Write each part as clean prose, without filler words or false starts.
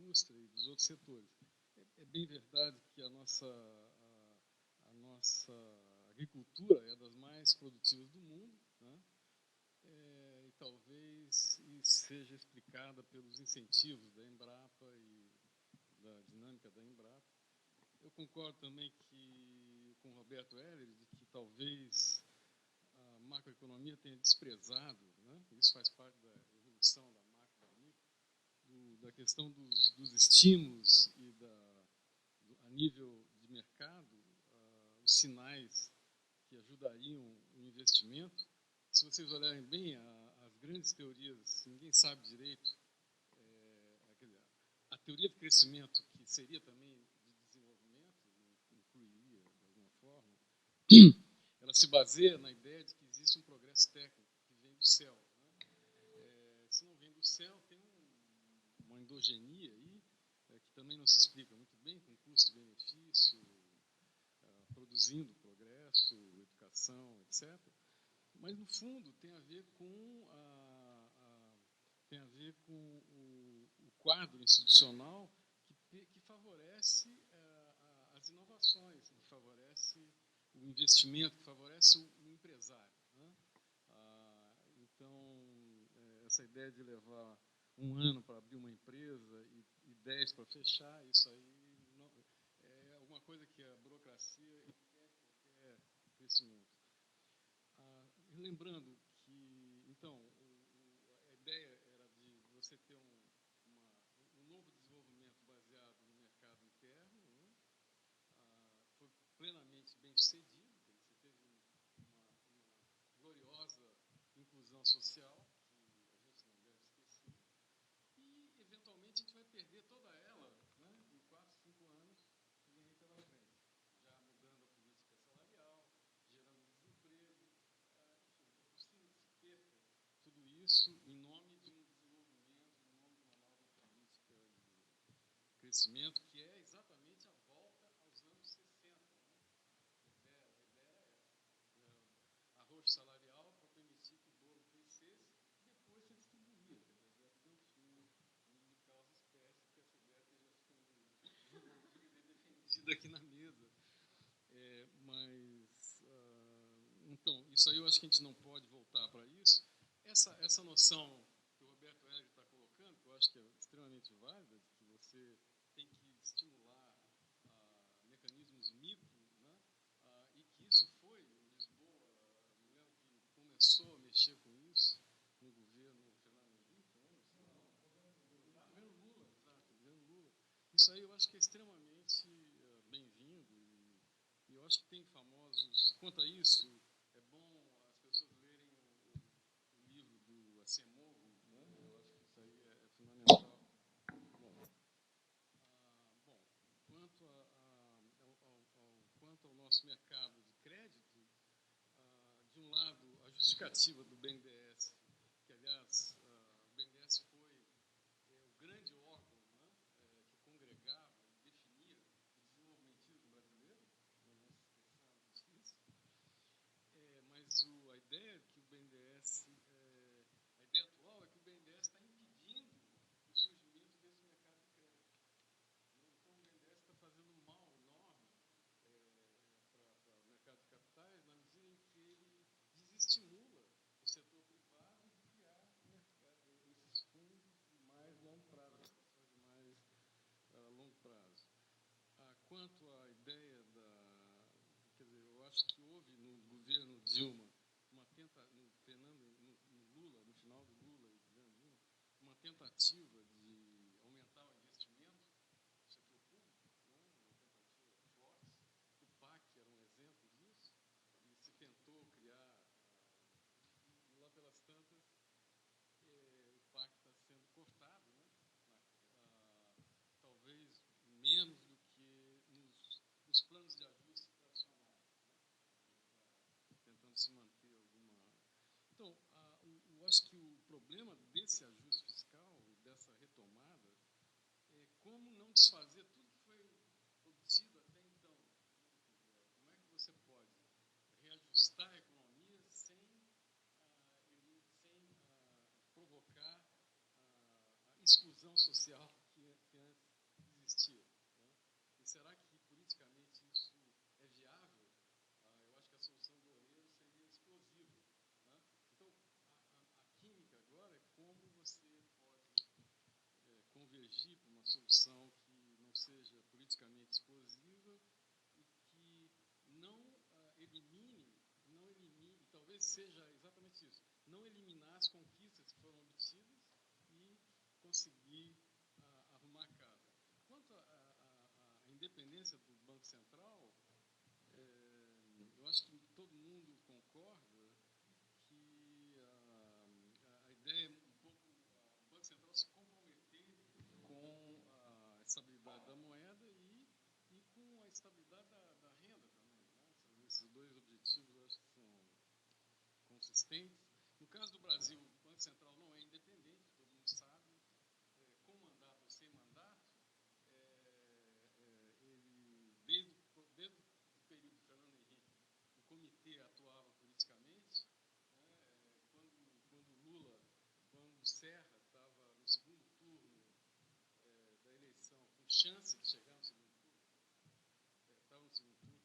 indústria e dos outros setores. É bem verdade que a nossa agricultura é das mais produtivas do mundo, né? E talvez seja explicada pelos incentivos da Embrapa e da dinâmica da Embrapa. Eu concordo também com o Roberto Heller de que talvez a macroeconomia tenha desprezado, né? Isso faz parte da evolução da macro, da micro, da questão dos estímulos e a nível de mercado, os sinais que ajudariam o investimento. Se vocês olharem bem, as grandes teorias, ninguém sabe direito, a teoria de crescimento, que seria também de desenvolvimento, incluiria de alguma forma, ela se baseia na ideia de que existe um progresso técnico que vem do céu, né? Se não vem do céu, tem uma endogenia aí, que também não se explica muito bem, com custo-benefício, produzindo progresso, educação, etc. Mas, no fundo, tem a ver com o quadro institucional que favorece as inovações, que favorece o investimento, que favorece o empresário, né? Então, essa ideia de levar 1 ano para abrir uma empresa e 10 para fechar, isso aí não, é alguma coisa que a burocracia impede qualquer crescimento. Lembrando que, então, a ideia era de você ter um novo desenvolvimento baseado no mercado interno, né? Foi plenamente bem sucedido, você teve uma gloriosa inclusão social, que a gente não deve esquecer, e, eventualmente, a gente vai perder toda ela, né, em 4, 5 anos que vem aí pela frente, já mudando a política salarial, gerando desemprego, enfim, é possível que se perca tudo isso em nome de um desenvolvimento, em nome de uma nova política de crescimento, que é exatamente a volta aos anos 60. Né? A ideia era essa. Arroz salarial para permitir que o bolo crescesse e depois se distribuía. Não tinha de causa espécie que essa ideia esteja sendo desenvolvida e defendida aqui na mesa. Então, isso aí eu acho que a gente não pode voltar para isso. Essa noção que o Roberto Heller está colocando, que eu acho que é extremamente válida, de que você tem que estimular mecanismos micro, né? E que isso foi em Lisboa, me lembro que começou a mexer com isso no governo Fernando Henrique, governo Lula, exato, governo Lula. Isso aí eu acho que é extremamente bem-vindo e eu acho que tem famosos. Quanto a isso, é bom as pessoas lerem o livro do Acemoglu, né? Eu acho que isso aí é fundamental. Quanto ao nosso mercado de crédito, de um lado, a justificativa do BNDES, que, aliás, o BNDES foi o grande órgão, né, que congregava e definia o desenvolvimentismo brasileiro, nós não esqueçamos disso, mas a ideia que o BNDES, a ideia atual é que o BNDES está impedindo o surgimento desse mercado de crédito. Então, o BNDES está fazendo um mal enorme para o mercado de capitais, na medida em que ele desestimula o setor privado de criar esses fundos de mais longo prazo, ações de mais longo prazo. Quanto à ideia quer dizer, eu acho que houve no governo Dilma, no Lula, no final do Lula e governo Dilma, uma tentativa de aumentar o investimento no setor público, né, uma tentativa forte. O PAC era um exemplo disso, e se tentou criar, e lá pelas tantas, o PAC está sendo cortado, né, talvez menos do que nos planos de ajuste tradicionais, né, tentando se manter alguma. Então, eu acho que o problema desse ajuste fiscal, dessa convergir para uma solução que não seja politicamente explosiva e que não elimine, talvez seja exatamente isso, não eliminar as conquistas que foram obtidas e conseguir arrumar a casa. Quanto à independência do Banco Central, eu acho que todo mundo concorda que a ideia é um pouco o Banco Central se comprometer com a estabilidade da moeda e com a estabilidade da renda também. Né? Esses dois objetivos eu acho que são consistentes. No caso do Brasil, o Banco Central não é independente, todo mundo sabe, com mandato ou sem mandato. Ele, desde o período de Fernando Henrique, o comitê atuava politicamente. Né? Quando o Serra estava no segundo turno da eleição, com chance de chegar no segundo turno, estava no segundo turno,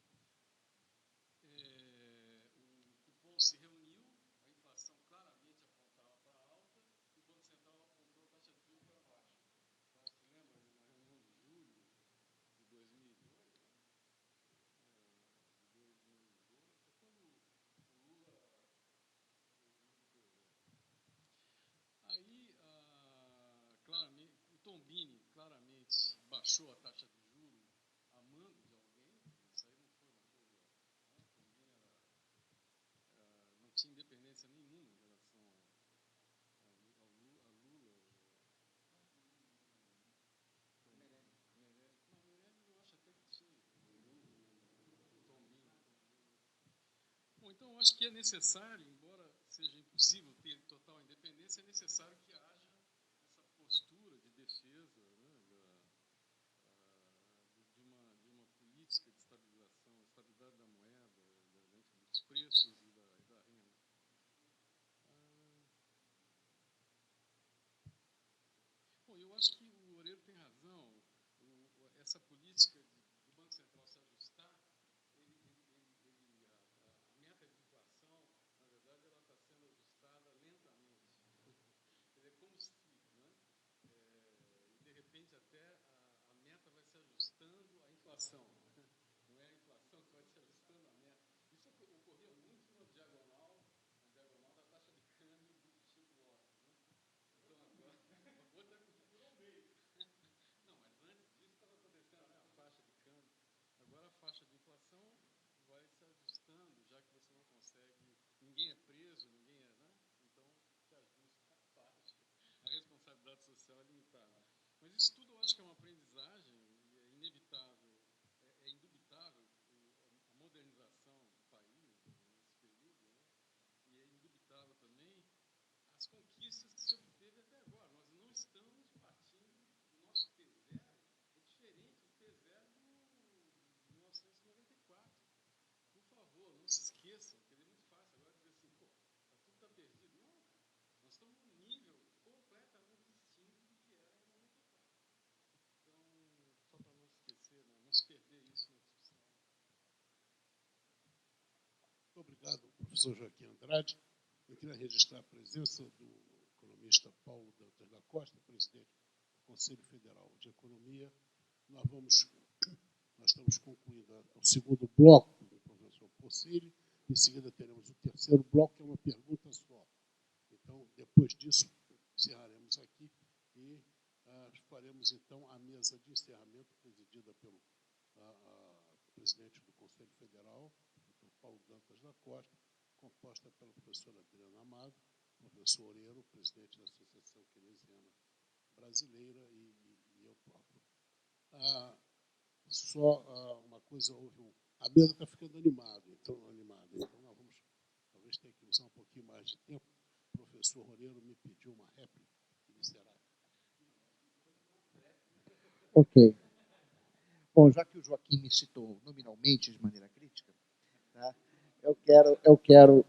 o cupom se reuniu, a inflação claramente apontava para alta, e o Banco Central apontou a taxa de juros para baixo. Tá? Se lembra de uma reunião de julho de 2002? Foi quando o Lula. Aí, claramente, o Tombini claramente baixou a taxa de juros a mando de alguém. Isso aí não foi uma coisa. Né? O Tombini não tinha independência nenhuma em relação a Lula. Meirelles eu acho até que tinha. O Tombini. Bom, então eu acho que é necessário, embora seja impossível ter total independência, é necessário que haja essa postura de defesa, né, de uma política de estabilização, estabilidade da moeda, dos preços e da renda. Bom, eu acho que o Loureiro tem razão. Essa política do Banco Central se ajustar, a meta de inflação, na verdade, ela está sendo ajustada lentamente. É como se, né, e de repente até a meta vai se ajustando à inflação. Não é a inflação que vai se ajustando à meta. Isso ocorria muito na diagonal da taxa de câmbio do Chico Lopes. Né? Então agora, outra virou meio. Não, mas antes disso estava acontecendo a faixa de câmbio. Agora a faixa de inflação vai se ajustando, já que você não consegue, ninguém é preso, ninguém é, né? Então se ajusta a faixa. A responsabilidade social é limitada. Mas isso tudo eu acho que é uma aprendizagem e é inevitável, é indubitável a modernização do país nesse período, né? E é indubitável também as conquistas que se obteve até agora. Nós não estamos partindo, o nosso P0 é diferente do P0 de 1994. Por favor, não se esqueçam, porque é muito fácil agora dizer assim, pô, tudo está perdido. Não, cara, nós estamos num nível completamente distinto do que era em 94. Então, só para não esquecer, não se perder isso na discussão. Muito obrigado, professor Joaquim Andrade. Eu queria registrar a presença do economista Paulo Dantas da Costa, presidente do Conselho Federal de Economia. Nós estamos concluindo o segundo bloco do professor Porcili. Em seguida teremos o terceiro bloco, que é uma pergunta só. Então, depois disso, encerraremos aqui e faremos, então, a mesa de encerramento presidida pelo presidente do Conselho Federal, Dr. Paulo Dantas da Costa, composta pela professora Adriana Amado, professor Loureiro, presidente da Associação Keynesiana Brasileira e eu próprio. Só uma coisa, a mesa está ficando animada, então nós vamos talvez ter que usar um pouquinho mais de tempo. O professor Loureiro me pediu uma réplica, que será. Ok. Bom, já que o Joaquim me citou nominalmente de maneira crítica, tá, eu quero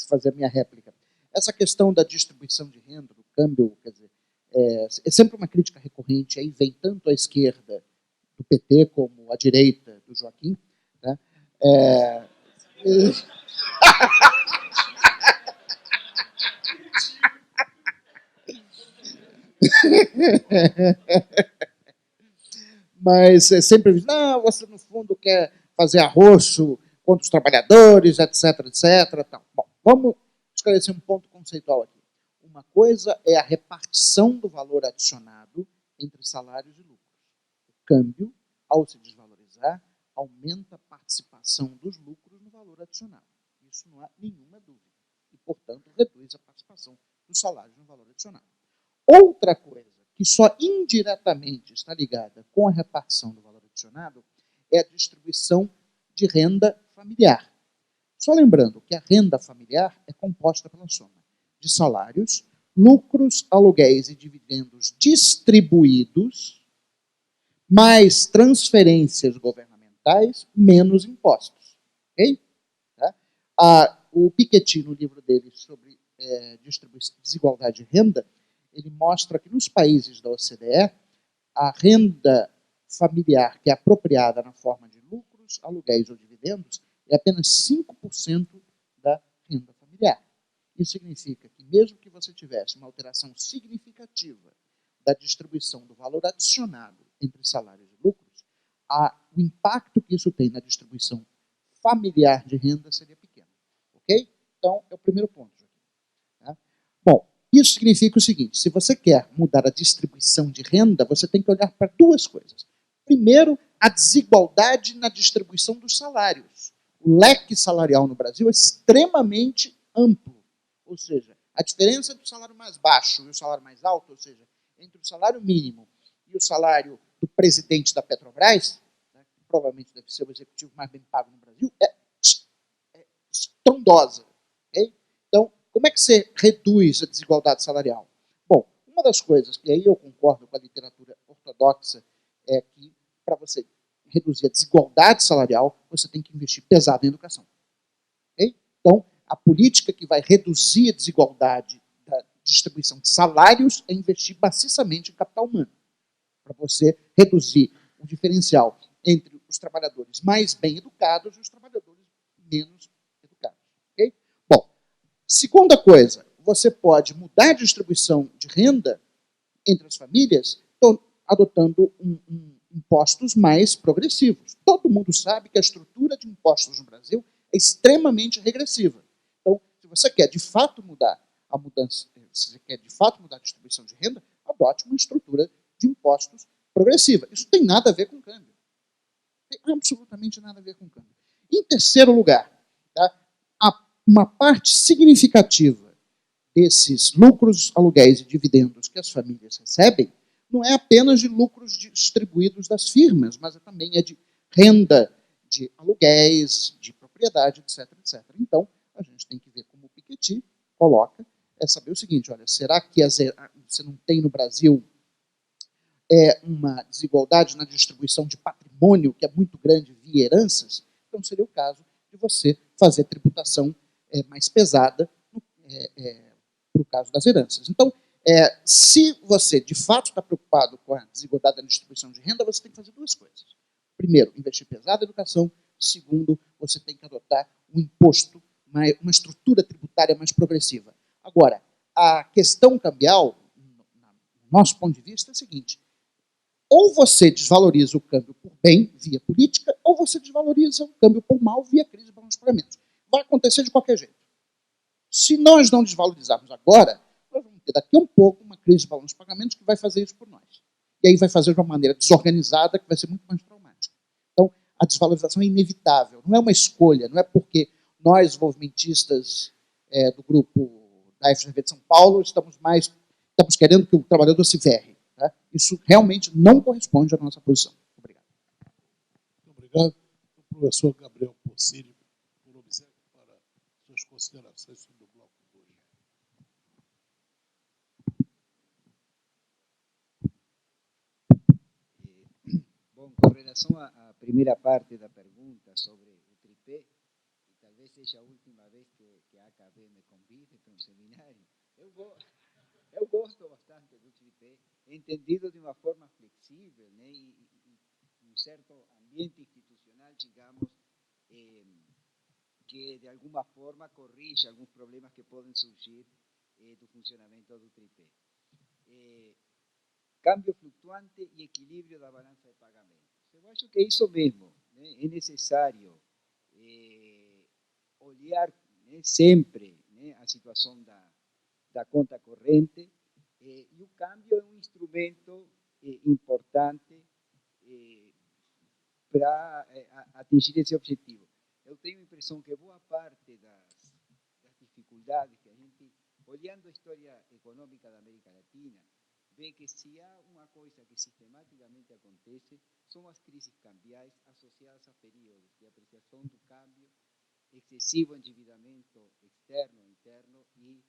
fazer a minha réplica. Essa questão da distribuição de renda, do câmbio, quer dizer, é sempre uma crítica recorrente, aí vem tanto a esquerda do PT como a direita do Joaquim. Tá? Mas sempre diz, não, você no fundo quer fazer arroxo contra os trabalhadores, etc, etc. Tal. Bom, vamos esclarecer um ponto conceitual aqui. Uma coisa é a repartição do valor adicionado entre salários e lucros. O câmbio, ao se desvalorizar, aumenta a participação dos lucros no valor adicionado. Isso não há nenhuma dúvida. E, portanto, reduz a participação dos salários no valor adicionado. Outra coisa que só indiretamente está ligada com a repartição do valor adicionado é a distribuição de renda familiar. Só lembrando que a renda familiar é composta pela soma de salários, lucros, aluguéis e dividendos distribuídos, mais transferências governamentais, menos impostos. Ok? Tá? O Piketty, no livro dele sobre desigualdade de renda, ele mostra que nos países da OCDE, a renda familiar que é apropriada na forma de lucros, aluguéis ou dividendos é apenas 5% da renda familiar. Isso significa que mesmo que você tivesse uma alteração significativa da distribuição do valor adicionado entre salários e lucros, o impacto que isso tem na distribuição familiar de renda seria pequeno. Ok? Então, é o primeiro ponto. Tá? Bom, isso significa o seguinte, se você quer mudar a distribuição de renda, você tem que olhar para duas coisas. Primeiro, a desigualdade na distribuição dos salários. O leque salarial no Brasil é extremamente amplo. Ou seja, a diferença do salário mais baixo e o salário mais alto, ou seja, entre o salário mínimo e o salário do presidente da Petrobras, né, que provavelmente deve ser o executivo mais bem pago no Brasil, é estrondosa. Okay? Então, como é que você reduz a desigualdade salarial? Bom, uma das coisas que aí eu concordo com a literatura ortodoxa é que para você reduzir a desigualdade salarial, você tem que investir pesado em educação. Okay? Então, a política que vai reduzir a desigualdade da distribuição de salários é investir maciçamente em capital humano, para você reduzir o diferencial entre os trabalhadores mais bem educados e os trabalhadores menos educados. Okay? Bom, segunda coisa, você pode mudar a distribuição de renda entre as famílias adotando impostos mais progressivos. Todo mundo sabe que a estrutura de impostos no Brasil é extremamente regressiva. Então, se você quer de fato mudar a mudança, se você quer de fato mudar a distribuição de renda, adote uma estrutura de impostos progressiva. Isso tem nada a ver com câmbio. Tem absolutamente nada a ver com câmbio. Em terceiro lugar, tá, uma parte significativa desses lucros, aluguéis e dividendos que as famílias recebem não é apenas de lucros distribuídos das firmas, mas também é de renda de aluguéis, de propriedade, etc, etc. Então, a gente tem que ver como o Piketty coloca, saber o seguinte, olha, será que você não tem no Brasil uma desigualdade na distribuição de patrimônio que é muito grande via heranças? Então, seria o caso de você fazer tributação mais pesada para o caso das heranças. Então, se você, de fato, está preocupado com a desigualdade na distribuição de renda, você tem que fazer duas coisas. Primeiro, investir pesado em educação. Segundo, você tem que adotar um imposto, uma estrutura tributária mais progressiva. Agora, a questão cambial, no nosso ponto de vista, é a seguinte. Ou você desvaloriza o câmbio por bem, via política, ou você desvaloriza o câmbio por mal, via crise de balanço de pagamentos. Vai acontecer de qualquer jeito. Se nós não desvalorizarmos agora, nós vamos ter daqui a um pouco uma crise de balanço de pagamentos que vai fazer isso por nós. E aí vai fazer de uma maneira desorganizada, que vai ser muito mais traumática. Então, a desvalorização é inevitável, não é uma escolha, não é porque nós, desenvolvimentistas do grupo da FGV de São Paulo, estamos querendo que o trabalhador se ferre. Tá? Isso realmente não corresponde à nossa posição. Obrigado. Muito obrigado. O professor Gabriel Porcílio, por obséquio, para suas considerações sobre o bloco de hoje. Bom, com relação à primeira parte da pergunta sobre o tripé, e talvez seja a última vez que a AKB me convide para um seminário, eu gosto bastante do tripé, entendido de uma forma flexível, né, e um certo ambiente institucional, digamos, que de alguma forma corrige alguns problemas que podem surgir do funcionamento do tripé. câmbio flutuante e equilíbrio da balança de pagamentos. Eu acho que é isso mesmo, né? É necessário olhar, né, sempre, né, a situação da conta corrente, e o câmbio é um instrumento importante para atingir esse objetivo. Eu tenho a impressão que boa parte das dificuldades que a gente, olhando a história econômica da América Latina, vê que se há uma coisa que sistematicamente acontece, são as crises cambiais associadas a períodos de apreciação do câmbio, excessivo endividamento externo e interno e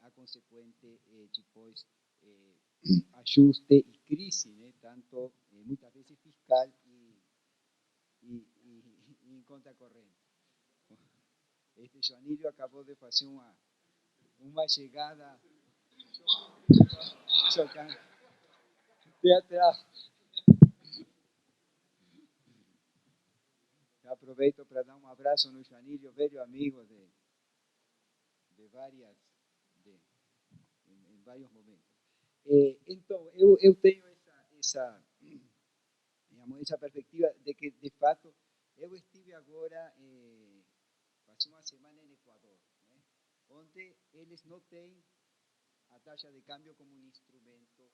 a consequente depois ajuste e crise, né, tanto muitas vezes fiscal e em conta corrente. Este Joanilio acabou de fazer uma chegada chocante, teatral. Aproveito para dar um abraço no Joanilio, velho amigo em vários momentos. Então, eu tenho essa perspectiva de que, de fato, eu estive agora, faz uma semana em Equador, né, onde eles não têm a taxa de câmbio como um instrumento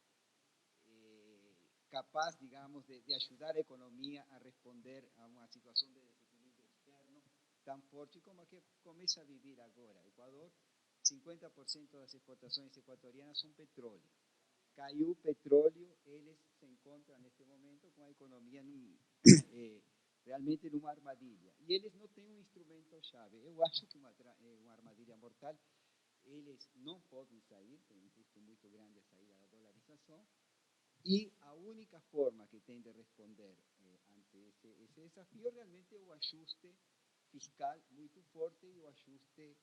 capaz, digamos, de ajudar a economia a responder a uma situação de desequilíbrio externo tão forte como a que começa a viver agora. Equador, 50% das exportações equatorianas são petróleo. Caiu o petróleo, eles se encontram neste momento com a economia realmente numa armadilha. E eles não têm um instrumento-chave. Eu acho que é uma armadilha mortal. Eles não podem sair, tem um custo muito grande a saída da dolarização. E a única forma que tem de responder ante esse desafio realmente é o ajuste fiscal muito forte e o ajuste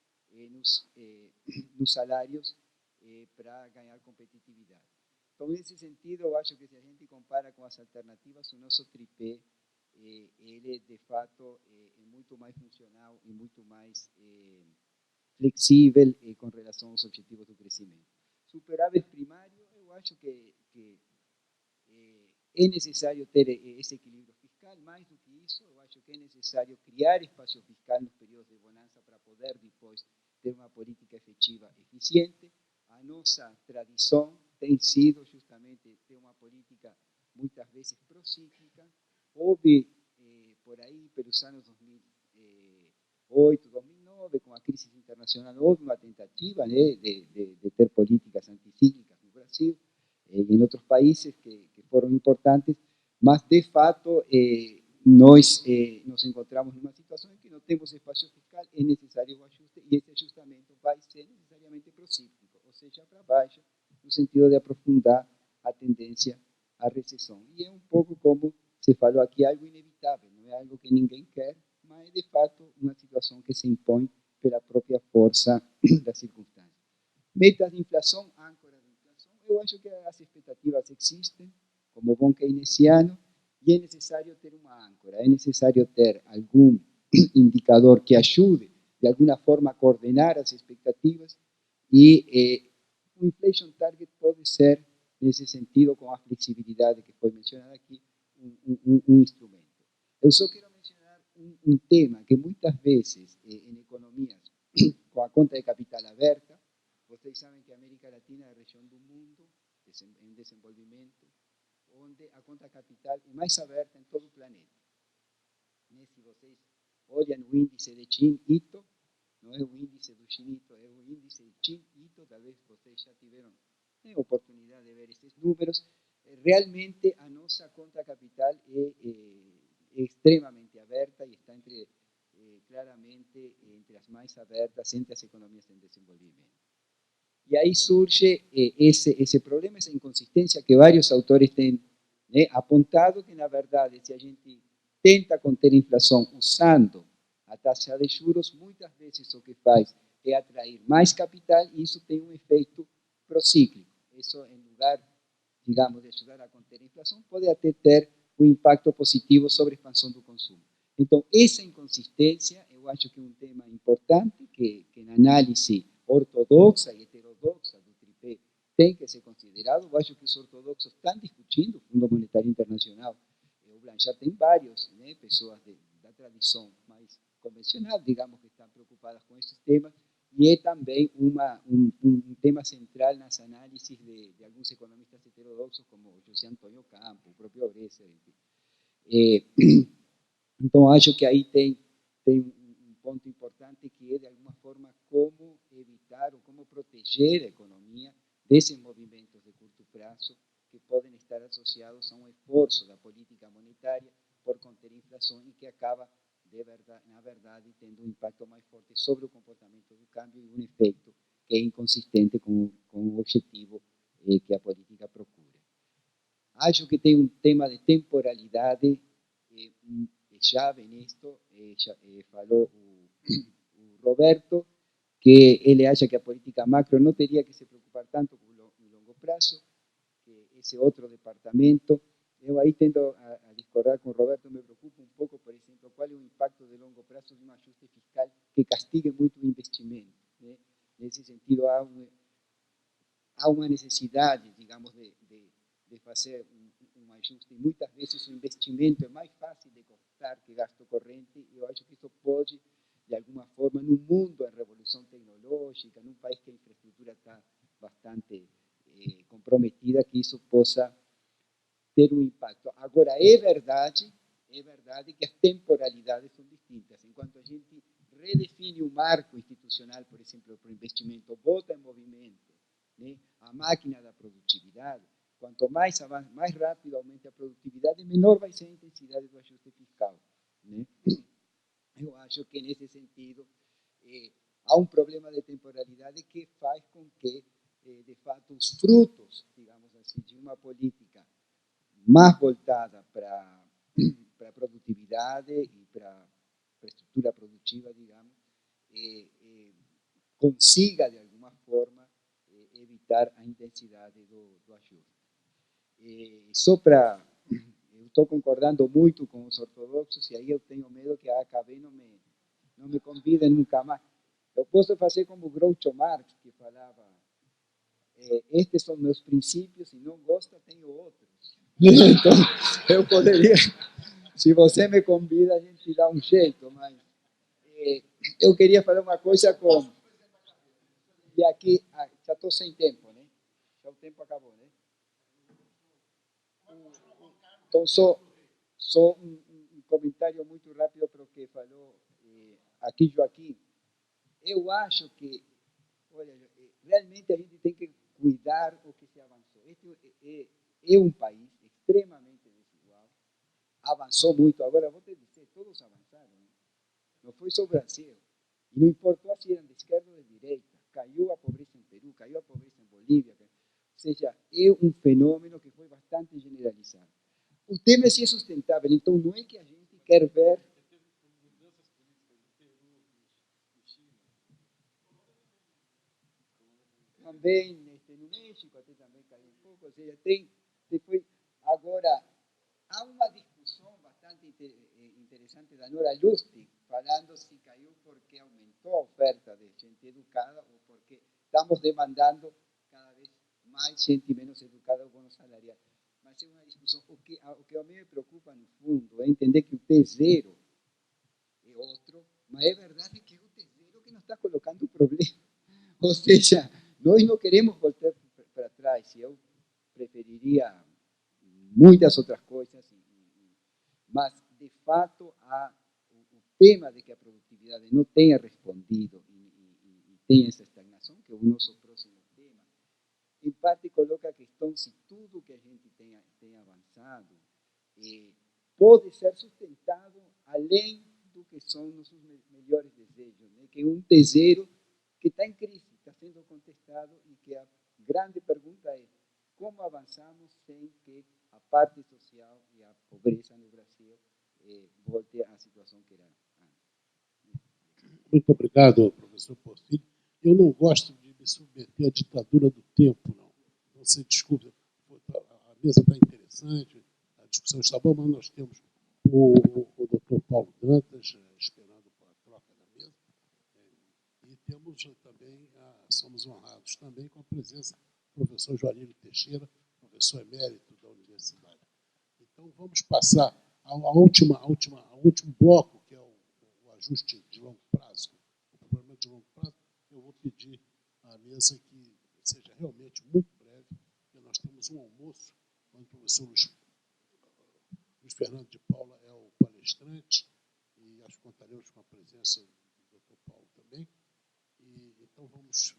nos salários para ganhar competitividade. Então, nesse sentido, eu acho que se a gente compara com as alternativas, o nosso tripé, ele de fato é muito mais funcional e muito mais flexível com relação aos objetivos do crescimento. Superávit primário, eu acho que é necessário ter esse equilíbrio fiscal. Mais do que isso, eu acho que é necessário criar espaço fiscal nos períodos de bonança para poder depois ter uma política efetiva eficiente. A nossa tradição tem sido justamente ter uma política muitas vezes procíclica. Houve por aí, pelos anos 2008, 2009, com a crise internacional, houve uma tentativa, né, de ter políticas anticíclicas no Brasil e em outros países que foram importantes, mas de fato nós nos encontramos numa situação em que não temos espaço fiscal, é necessário o ajuste, e esse ajustamento vai ser necessariamente procíclico, ou seja, para baixo, no sentido de aprofundar a tendência à recessão. E é um pouco como se falou aqui, algo inevitável, não é algo que ninguém quer, mas é de fato uma situação que se impõe pela própria força das circunstâncias. Metas de inflação, âncoras de inflação, eu acho que as expectativas existem, como bom keynesiano, e é necessário ter uma âncora, é necessário ter algum indicador que ajude, de alguma forma, a coordenar as expectativas, e o inflation target pode ser, nesse sentido, com a flexibilidade que foi mencionada aqui, um instrumento. Eu só quero mencionar um tema que muitas vezes, em economias com a conta de capital aberta, vocês sabem que a América Latina é a região do mundo em desenvolvimento onde a conta capital é mais aberta em todo o planeta. Se vocês olham o índice de Chin-Ito, não é o índice do Chin-Ito, é o índice de Chin-Ito, talvez vocês já tiveram oportunidade de ver esses números. Realmente a nossa conta capital é extremamente aberta e está claramente entre as mais abertas entre as economias em desenvolvimento. E aí surge esse problema, essa inconsistência que vários autores têm, né, apontado, que na verdade, se a gente tenta conter a inflação usando a taxa de juros, muitas vezes o que faz é atrair mais capital e isso tem um efeito procíclico. Isso, em lugar, digamos, de ajudar a conter a inflação, pode até ter um impacto positivo sobre a expansão do consumo. Então, essa inconsistência, eu acho que é um tema importante que na análise ortodoxa e heterodoxa do tripé tem que se considerar. federado, eu acho que os ortodoxos estão discutindo o Fundo Monetário Internacional. O Blanchard tem vários, né, pessoas da tradição mais convencional, digamos, que estão preocupadas com esses temas, e é também um tema central nas análises de alguns economistas heterodoxos, como José Antônio Campo, o próprio Bresser, enfim. Então, acho que aí tem um ponto importante, que é, de alguma forma, como evitar ou como proteger a economia desses movimentos de curto prazo que podem estar associados a um esforço da política monetária por conter a inflação e que acaba, na verdade, tendo um impacto mais forte sobre o comportamento do câmbio e um efeito que é inconsistente com o objetivo que a política procura. Acho que tem um tema de temporalidade chave nisto, falou o Roberto, que ele acha que a política macro não teria que se preocupar tanto com o longo prazo, que esse outro departamento. Eu aí tendo a discordar com o Roberto, me preocupa um pouco, por exemplo, qual é o impacto de longo prazo de um ajuste fiscal que castigue muito o investimento, né? Nesse sentido, há uma necessidade, digamos, de fazer um ajuste. Muitas vezes o investimento é mais fácil de cortar que gasto corrente, e eu acho que isso pode, de alguma forma, num mundo em revolução tecnológica, num país que a infraestrutura está bastante comprometida, que isso possa ter um impacto. Agora, é verdade que as temporalidades são distintas. Enquanto a gente redefine o marco institucional, por exemplo, para o investimento, bota em movimento, né, a máquina da produtividade, quanto mais rápido aumente a produtividade, menor vai ser a intensidade do ajuste fiscal, né? Eu acho que, nesse sentido, há um problema de temporalidade que faz com que, de fato, os frutos, digamos assim, de uma política mais voltada para a produtividade e para a estrutura produtiva, digamos, consiga, de alguma forma, evitar a intensidade do ajuste. Só para... Eu estou concordando muito com os ortodoxos, e aí eu tenho medo que a AKB não me convide nunca mais. Eu posso fazer como Groucho Marx, que falava: estes são meus princípios, e não gosta, tenho outros. Então, eu poderia... Se você me convida, a gente dá um jeito, mas eu queria falar uma coisa com... E aqui, já estou sem tempo, né? Já o tempo acabou, né? Então, só um comentário muito rápido para o que falou aqui Joaquim. Eu acho que, olha, realmente a gente tem que cuidar o que se avançou. Este é um país extremamente desigual, avançou muito. Agora, vou te dizer, todos avançaram, né? Não foi só o Brasil. E não importou se eram de esquerda ou de direita. Caiu a pobreza em Peru, caiu a pobreza em Bolívia. Ou seja, é um fenômeno que foi bastante generalizado. O tema é se é sustentável. Então, não é que a gente quer ver... Também no México, até também caiu um pouco. Ou seja, depois... Agora, há uma discussão bastante interessante da Nora Lustig, falando se caiu porque aumentou a oferta de gente educada ou porque estamos demandando cada vez mais gente menos educada ou bono salarial. Mas é uma discussão. O que a mim me preocupa, no fundo, é entender que o T0 é outro, mas é verdade que é o T0 que nos está colocando o problema. Ou seja, nós não queremos voltar para trás. Eu preferiria muitas outras coisas, mas, de fato, o tema de que a produtividade não tenha respondido e tenha essa estagnação, que é o nosso próximo tema, em parte coloca a questão se tudo que a gente tem avançado pode ser sustentado além do que são nossos melhores desejos, né? Que é um T0 que está em crise, está sendo contestado, e que a grande pergunta é como avançamos sem que a parte social e a pobreza no Brasil volte à situação que era antes. Muito obrigado, professor Porfírio. Eu não gosto de me submeter à ditadura do tempo, não. Então, você desculpe, a mesa está interessante, a discussão está boa, mas nós temos o doutor Paulo Dantas esperando para a troca da mesa, e temos também, somos honrados também com a presença professor Joanílio Teixeira, professor emérito da universidade. Então, vamos passar ao último bloco, que é o ajuste de longo prazo, o problema de longo prazo. Eu vou pedir à mesa que seja realmente muito breve, porque nós temos um almoço, onde o professor Luiz Fernando de Paula é o palestrante, e acho que contaremos com a presença do Dr. Paulo também. Então, vamos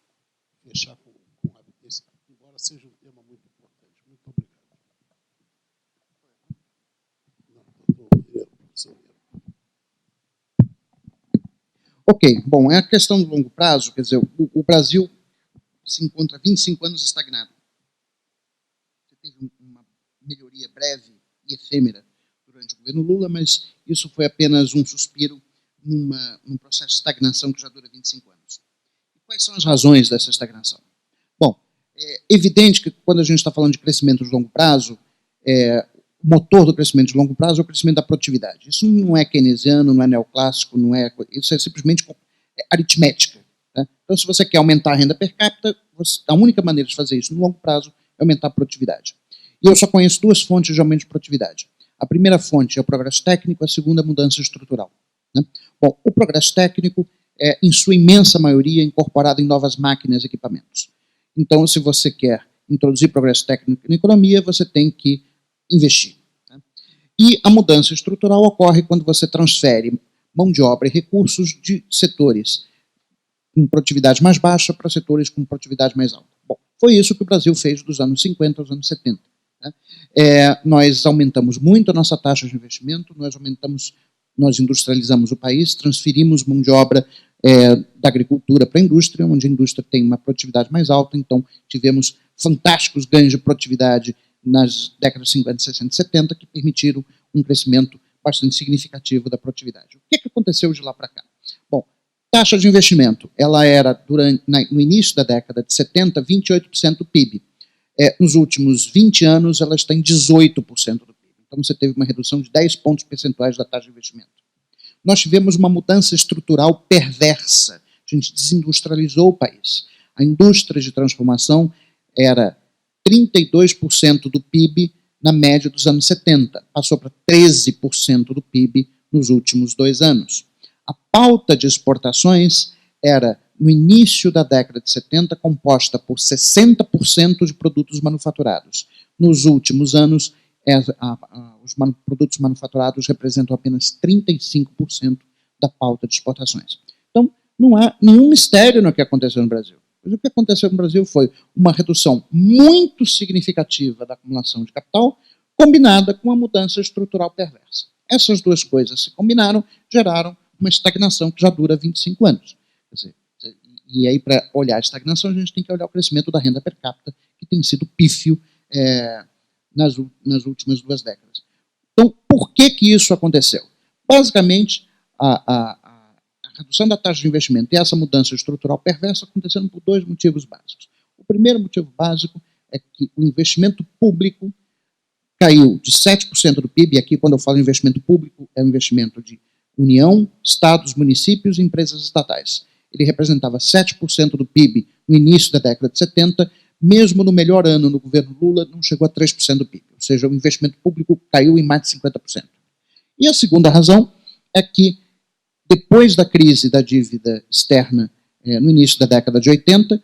fechar com rapidez, embora seja um tema muito importante. Muito obrigado. Ok, bom, é a questão do longo prazo, quer dizer, o Brasil se encontra há 25 anos estagnado. Você teve uma melhoria breve e efêmera durante o governo Lula, mas isso foi apenas um suspiro num processo de estagnação que já dura 25 anos. E quais são as razões dessa estagnação? Bom, é evidente que quando a gente está falando de crescimento de longo prazo, o motor do crescimento de longo prazo é o crescimento da produtividade. Isso não é keynesiano, não é neoclássico, isso é simplesmente aritmética. Né? Então, se você quer aumentar a renda per capita, a única maneira de fazer isso no longo prazo é aumentar a produtividade. E eu só conheço duas fontes de aumento de produtividade. A primeira fonte é o progresso técnico, a segunda é a mudança estrutural. Né? Bom, o progresso técnico é, em sua imensa maioria, incorporado em novas máquinas e equipamentos. Então, se você quer introduzir progresso técnico na economia, você tem que investir. Né? E a mudança estrutural ocorre quando você transfere mão de obra e recursos de setores com produtividade mais baixa para setores com produtividade mais alta. Bom, foi isso que o Brasil fez dos anos 50 aos anos 70. Né? Nós aumentamos muito a nossa taxa de investimento, nós industrializamos o país, transferimos mão de obra da agricultura para a indústria, onde a indústria tem uma produtividade mais alta, então tivemos fantásticos ganhos de produtividade nas décadas de 50, 60 e 70, que permitiram um crescimento bastante significativo da produtividade. O que aconteceu de lá para cá? Bom, taxa de investimento, ela era, no início da década de 70, 28% do PIB. Nos últimos 20 anos, ela está em 18% do PIB. Então, você teve uma redução de 10 pontos percentuais da taxa de investimento. Nós tivemos uma mudança estrutural perversa. A gente desindustrializou o país. A indústria de transformação era 32% do PIB na média dos anos 70. Passou para 13% do PIB nos últimos 2 anos. A pauta de exportações era, no início da década de 70, composta por 60% de produtos manufaturados. Nos últimos anos, os produtos manufaturados representam apenas 35% da pauta de exportações. Então, não há nenhum mistério no que aconteceu no Brasil. Mas o que aconteceu no Brasil foi uma redução muito significativa da acumulação de capital, combinada com uma mudança estrutural perversa. Essas duas coisas se combinaram, geraram uma estagnação que já dura 25 anos. Quer dizer, e aí, para olhar a estagnação, a gente tem que olhar o crescimento da renda per capita, que tem sido pífio nas últimas 2 décadas. Então, por que isso aconteceu? Basicamente, a redução da taxa de investimento e essa mudança estrutural perversa aconteceram por 2 motivos básicos. O primeiro motivo básico é que o investimento público caiu de 7% do PIB, e aqui quando eu falo investimento público, é o investimento de União, estados, municípios e empresas estatais. Ele representava 7% do PIB no início da década de 70, mesmo no melhor ano no governo Lula, não chegou a 3% do PIB, ou seja, o investimento público caiu em mais de 50%. E a segunda razão é que, depois da crise da dívida externa, no início da década de 80,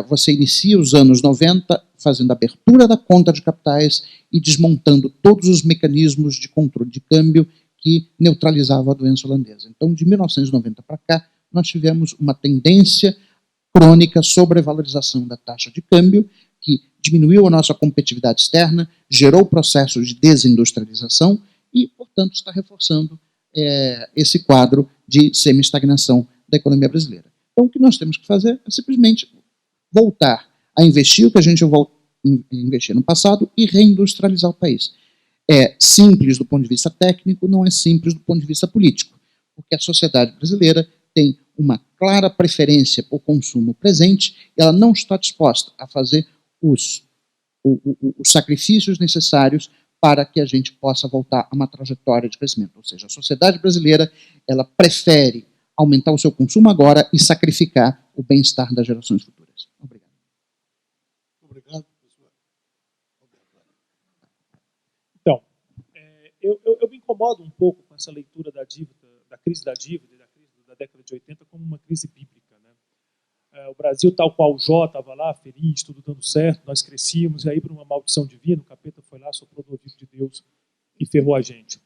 você inicia os anos 90 fazendo a abertura da conta de capitais e desmontando todos os mecanismos de controle de câmbio que neutralizavam a doença holandesa. Então, de 1990 para cá, nós tivemos uma tendência crônica sobre a valorização da taxa de câmbio, que diminuiu a nossa competitividade externa, gerou processos de desindustrialização e, portanto, está reforçando esse quadro de semi-estagnação da economia brasileira. Então, o que nós temos que fazer é simplesmente voltar a investir o que a gente investiu no passado e reindustrializar o país. É simples do ponto de vista técnico, não é simples do ponto de vista político, porque a sociedade brasileira tem uma clara preferência por consumo presente e ela não está disposta a fazer os sacrifícios necessários para que a gente possa voltar a uma trajetória de crescimento. Ou seja, a sociedade brasileira ela prefere aumentar o seu consumo agora e sacrificar o bem-estar das gerações futuras. Obrigado. Eu me incomodo um pouco com essa leitura da dívida, da crise da dívida e da crise da década de 80 como uma crise bíblica, né? O Brasil, tal qual o Jó, estava lá, feliz, tudo dando certo, nós crescíamos, e aí, por uma maldição divina, o capeta foi lá, soprou do ouvido de Deus e ferrou a gente.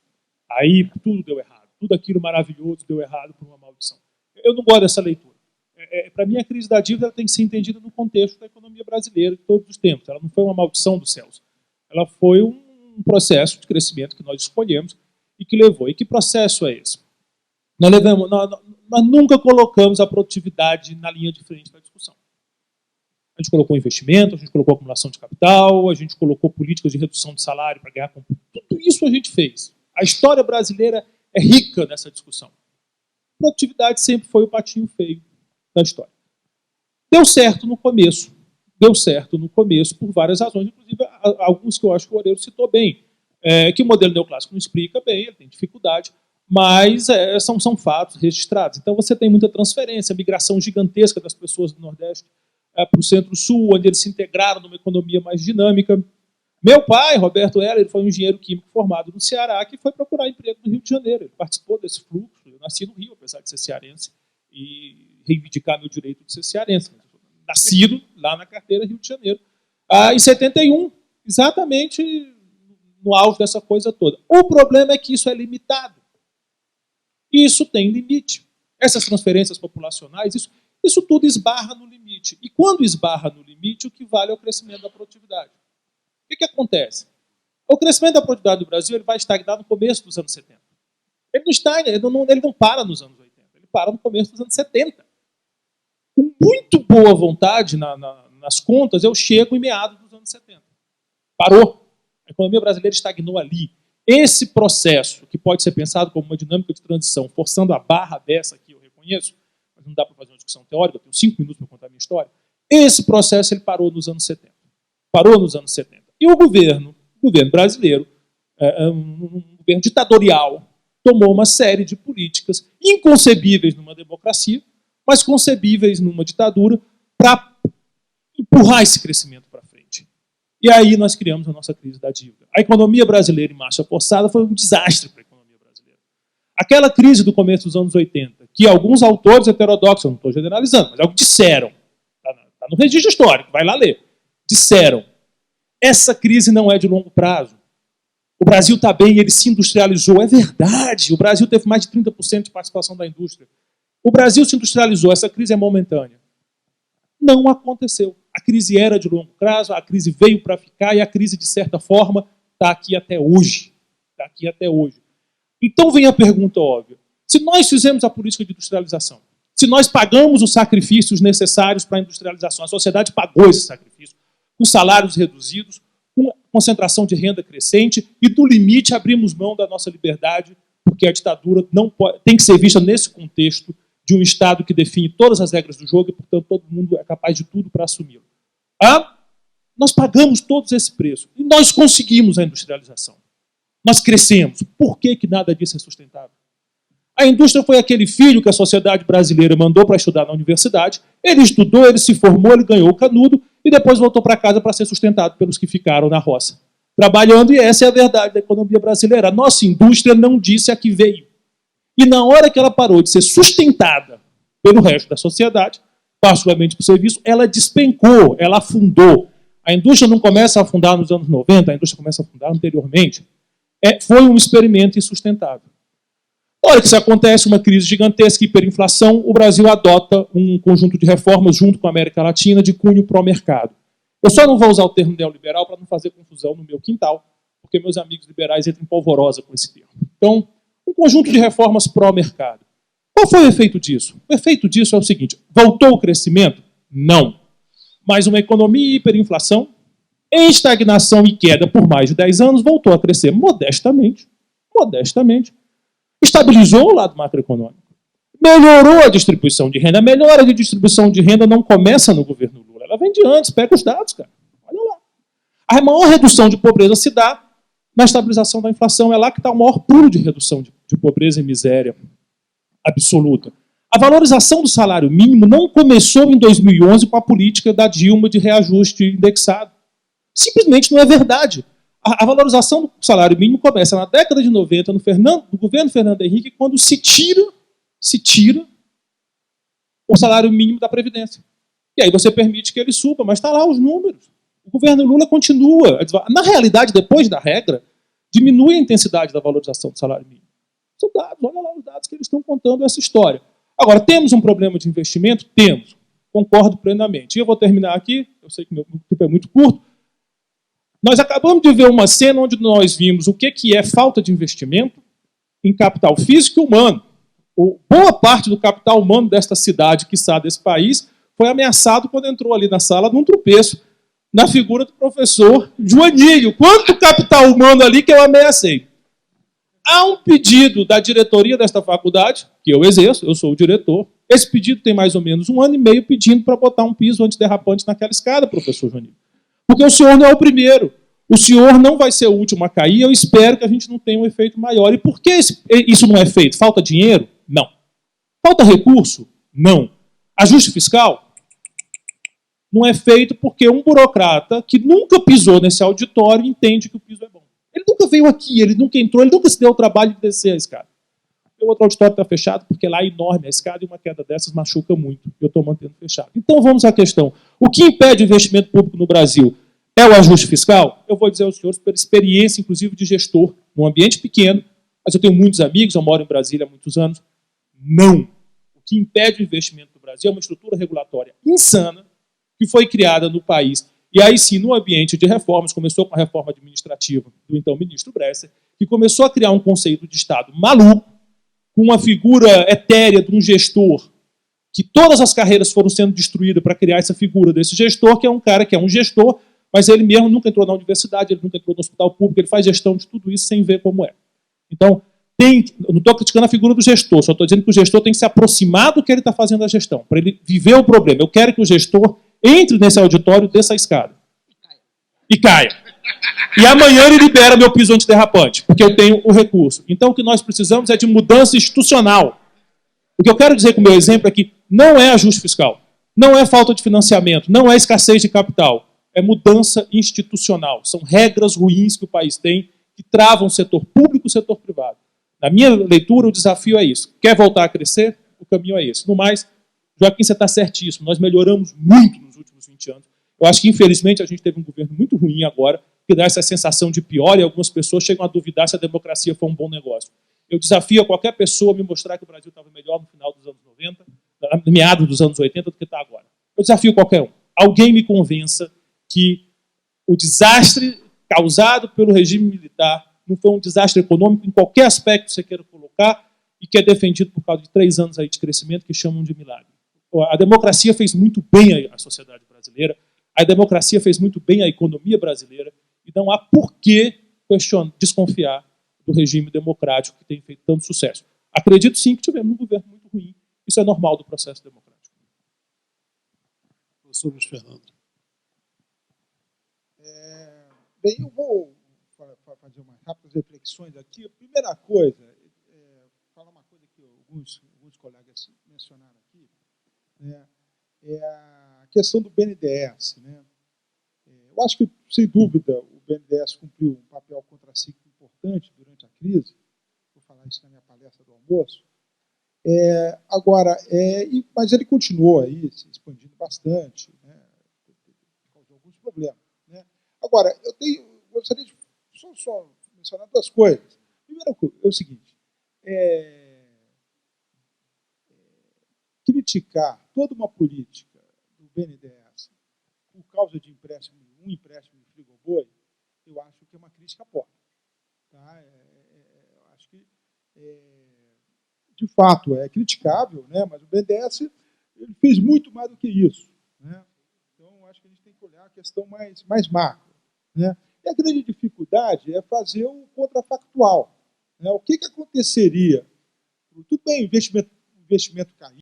Aí tudo deu errado. Tudo aquilo maravilhoso deu errado por uma maldição. Eu não gosto dessa leitura. Para mim, a crise da dívida tem que ser entendida no contexto da economia brasileira de todos os tempos. Ela não foi uma maldição dos céus. Ela foi um processo de crescimento que nós escolhemos e que levou. E que processo é esse? Nós nunca colocamos a produtividade na linha de frente da discussão. A gente colocou investimento, a gente colocou acumulação de capital, a gente colocou políticas de redução de salário para ganhar... Tudo isso a gente fez. A história brasileira é rica nessa discussão. Produtividade sempre foi o patinho feio da história. Deu certo no começo. Deu certo no começo por várias razões, inclusive alguns que eu acho que o Oreiro citou bem. Que o modelo neoclássico não explica bem, ele tem dificuldade, mas são fatos registrados. Então você tem muita transferência, migração gigantesca das pessoas do Nordeste para o Centro-Sul, onde eles se integraram numa economia mais dinâmica. Meu pai, Roberto Heller, foi um engenheiro químico formado no Ceará que foi procurar emprego no Rio de Janeiro. Ele participou desse fluxo. Eu nasci no Rio, apesar de ser cearense, e reivindicar meu direito de ser cearense. Nascido lá na carteira Rio de Janeiro. Em 71, exatamente no auge dessa coisa toda. O problema é que isso é limitado. Isso tem limite. Essas transferências populacionais, isso tudo esbarra no limite. E quando esbarra no limite, o que vale é o crescimento da produtividade. O que acontece? O crescimento da produtividade do Brasil ele vai estagnar no começo dos anos 70. Ele não estagna, ele não para nos anos 80, ele para no começo dos anos 70. Com muito boa vontade nas contas, eu chego em meados dos anos 70. Parou. A economia brasileira estagnou ali. Esse processo, que pode ser pensado como uma dinâmica de transição, forçando a barra dessa aqui, eu reconheço, mas não dá para fazer uma discussão teórica, eu tenho 5 minutos para contar a minha história, esse processo ele parou nos anos 70. Parou nos anos 70. E o governo brasileiro, um governo ditatorial, tomou uma série de políticas inconcebíveis numa democracia, mas concebíveis numa ditadura, para empurrar esse crescimento para frente. E aí nós criamos a nossa crise da dívida. A economia brasileira em marcha forçada foi um desastre para a economia brasileira. Aquela crise do começo dos anos 80, que alguns autores heterodoxos, eu não estou generalizando, mas algo disseram, está no registro histórico, vai lá ler, disseram, essa crise não é de longo prazo. O Brasil está bem, ele se industrializou. É verdade, o Brasil teve mais de 30% de participação da indústria. O Brasil se industrializou, essa crise é momentânea. Não aconteceu. A crise era de longo prazo, a crise veio para ficar e a crise, de certa forma, está aqui até hoje. Está aqui até hoje. Então vem a pergunta óbvia. Se nós fizemos a política de industrialização, se nós pagamos os sacrifícios necessários para a industrialização, a sociedade pagou esse sacrifício, com salários reduzidos, com concentração de renda crescente e, do limite, abrimos mão da nossa liberdade, porque a ditadura não pode, tem que ser vista nesse contexto de um Estado que define todas as regras do jogo e, portanto, todo mundo é capaz de tudo para assumi-lo. Nós pagamos todos esse preço e nós conseguimos a industrialização. Nós crescemos. Por que nada disso é sustentável? A indústria foi aquele filho que a sociedade brasileira mandou para estudar na universidade, ele estudou, ele se formou, ele ganhou o canudo e depois voltou para casa para ser sustentado pelos que ficaram na roça, trabalhando, e essa é a verdade da economia brasileira. A nossa indústria não disse a que veio. E na hora que ela parou de ser sustentada pelo resto da sociedade, particularmente por serviço, ela despencou, ela afundou. A indústria não começa a afundar nos anos 90, a indústria começa a afundar anteriormente. Foi um experimento insustentável. Na hora que isso acontece, uma crise gigantesca, hiperinflação, o Brasil adota um conjunto de reformas junto com a América Latina de cunho pró-mercado. Eu só não vou usar o termo neoliberal para não fazer confusão no meu quintal, porque meus amigos liberais entram em polvorosa com esse termo. Então, um conjunto de reformas pró-mercado. Qual foi o efeito disso? O efeito disso é o seguinte, voltou o crescimento? Não. Mas uma economia e hiperinflação, em estagnação e queda por mais de 10 anos, voltou a crescer modestamente, estabilizou o lado macroeconômico, melhorou a distribuição de renda. A melhora de distribuição de renda não começa no governo Lula, ela vem de antes, pega os dados, cara. Olha lá. A maior redução de pobreza se dá na estabilização da inflação, é lá que está o maior pulo de redução de pobreza e miséria absoluta. A valorização do salário mínimo não começou em 2011 com a política da Dilma de reajuste indexado. Simplesmente não é verdade. A valorização do salário mínimo começa na década de 90, no governo Fernando Henrique, quando se tira o salário mínimo da Previdência. E aí você permite que ele suba, mas está lá os números. O governo Lula continua. Na realidade, depois da regra, diminui a intensidade da valorização do salário mínimo. São dados, olha lá os dados que eles estão contando essa história. Agora, temos um problema de investimento? Temos. Concordo plenamente. E eu vou terminar aqui, eu sei que meu tempo é muito curto. Nós acabamos de ver uma cena onde nós vimos o que é falta de investimento em capital físico e humano. Boa parte do capital humano desta cidade, quiçá desse país, foi ameaçado quando entrou ali na sala num tropeço, na figura do professor Joaninho. Quanto capital humano ali que eu ameacei? Há um pedido da diretoria desta faculdade, que eu exerço, eu sou o diretor. Esse pedido tem mais ou menos 1 ano e meio pedindo para botar um piso antiderrapante naquela escada, professor Joaninho. Porque o senhor não é o primeiro. O senhor não vai ser o último a cair. Eu espero que a gente não tenha um efeito maior. E por que isso não é feito? Falta dinheiro? Não. Falta recurso? Não. Ajuste fiscal? Não é feito porque um burocrata que nunca pisou nesse auditório entende que o piso é bom. Ele nunca veio aqui, ele nunca entrou, ele nunca se deu o trabalho de descer a escada. O outro auditório está fechado porque lá é enorme a escada e uma queda dessas machuca muito. Eu estou mantendo fechado. Então vamos à questão. O que impede o investimento público no Brasil? É o ajuste fiscal? Eu vou dizer aos senhores, por experiência, inclusive, de gestor, num ambiente pequeno, mas eu tenho muitos amigos, eu moro em Brasília há muitos anos. Não. O que impede o investimento no Brasil é uma estrutura regulatória insana que foi criada no país. E aí sim, no ambiente de reformas, começou com a reforma administrativa do então ministro Bresser, que começou a criar um conceito de Estado maluco, com uma figura etérea de um gestor, que todas as carreiras foram sendo destruídas para criar essa figura desse gestor, que é um cara que é um gestor, mas ele mesmo nunca entrou na universidade, ele nunca entrou no hospital público, ele faz gestão de tudo isso sem ver como é. Então, eu não estou criticando a figura do gestor, só estou dizendo que o gestor tem que se aproximar do que ele está fazendo a gestão, para ele viver o problema. Eu quero que o gestor entre nesse auditório, desça a escada. E caia. E amanhã ele libera meu piso antiderrapante, porque eu tenho o recurso. Então o que nós precisamos é de mudança institucional. O que eu quero dizer com o meu exemplo é que não é ajuste fiscal, não é falta de financiamento, não é escassez de capital, é mudança institucional. São regras ruins que o país tem que travam o setor público e o setor privado. Na minha leitura, o desafio é isso. Quer voltar a crescer? O caminho é esse. No mais, Joaquim, você está certíssimo. Nós melhoramos muito nos últimos 20 anos. Eu acho que, infelizmente, a gente teve um governo muito ruim agora, que dá essa sensação de pior, e algumas pessoas chegam a duvidar se a democracia foi um bom negócio. Eu desafio a qualquer pessoa a me mostrar que o Brasil estava melhor no final dos anos 90, no meado dos anos 80, do que está agora. Eu desafio qualquer um. Alguém me convença que o desastre causado pelo regime militar não foi um desastre econômico em qualquer aspecto que você queira colocar e que é defendido por causa de 3 anos aí de crescimento que chamam de milagre. A democracia fez muito bem à sociedade brasileira, a democracia fez muito bem à economia brasileira e não há por que desconfiar do regime democrático que tem feito tanto sucesso. Acredito sim que tivemos um governo muito ruim. Isso é normal do processo democrático. Professor Luiz Fernando. Bem, eu vou fazer umas rápidas reflexões aqui. A primeira coisa, falar uma coisa que alguns colegas mencionaram aqui, né, é a questão do BNDES. Né? Eu acho que, sem dúvida, o BNDES cumpriu um papel contracíclico importante durante a crise. Vou falar isso na minha palestra do almoço. Mas ele continuou aí se expandindo bastante, né, causou alguns problemas. Né? Agora, gostaria de só mencionar 2 coisas. Primeiro é o seguinte, criticar toda uma política do BNDES por causa de um empréstimo de frigoboi, eu acho que é uma crítica pobre. Tá? Acho que, de fato, é criticável, né? Mas o BNDES ele fez muito mais do que isso. Né? Então, acho que a gente tem que olhar a questão mais macro. Né? E a grande dificuldade é fazer o contrafactual. Né? O que aconteceria? Tudo bem, o investimento caiu,